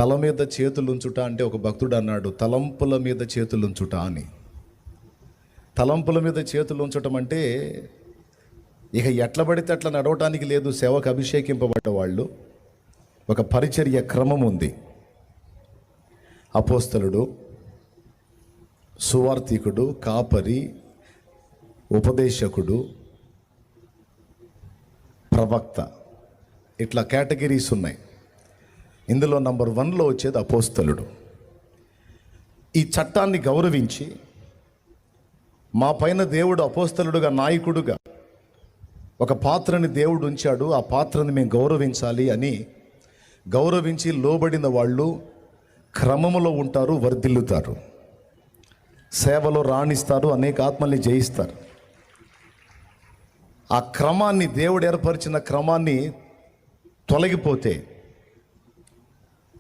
తల మీద చేతులుంచుట అంటే ఒక భక్తుడు అన్నాడు, తలంపుల మీద చేతులుంచుట అని. తలంపుల మీద చేతులు ఉంచటం అంటే ఇక ఎట్ల పడితే అట్లా నడవటానికి లేదు. సేవకు అభిషేకింపబడ్డ వాళ్ళు ఒక పరిచర్య క్రమం ఉంది. అపోస్తలుడు, సువార్థికుడు, కాపరి, ఉపదేశకుడు, ప్రవక్త, ఇట్లా కేటగిరీస్ ఉన్నాయి. ఇందులో నంబర్ 1లో వచ్చేది అపోస్తలుడు. ఈ చట్టాన్ని గౌరవించి మా పైన దేవుడు అపోస్తలుడుగా, నాయకుడుగా ఒక పాత్రని దేవుడు ఉంచాడు, ఆ పాత్రని మేము గౌరవించాలి అని గౌరవించి లోబడిన వాళ్ళు క్రమములో ఉంటారు, వర్ధిల్లుతారు, సేవలో రాణిస్తారు, అనేక ఆత్మల్ని జయిస్తారు. ఆ క్రమాన్ని, దేవుడు ఏర్పరిచిన క్రమాన్ని తొలగిపోతే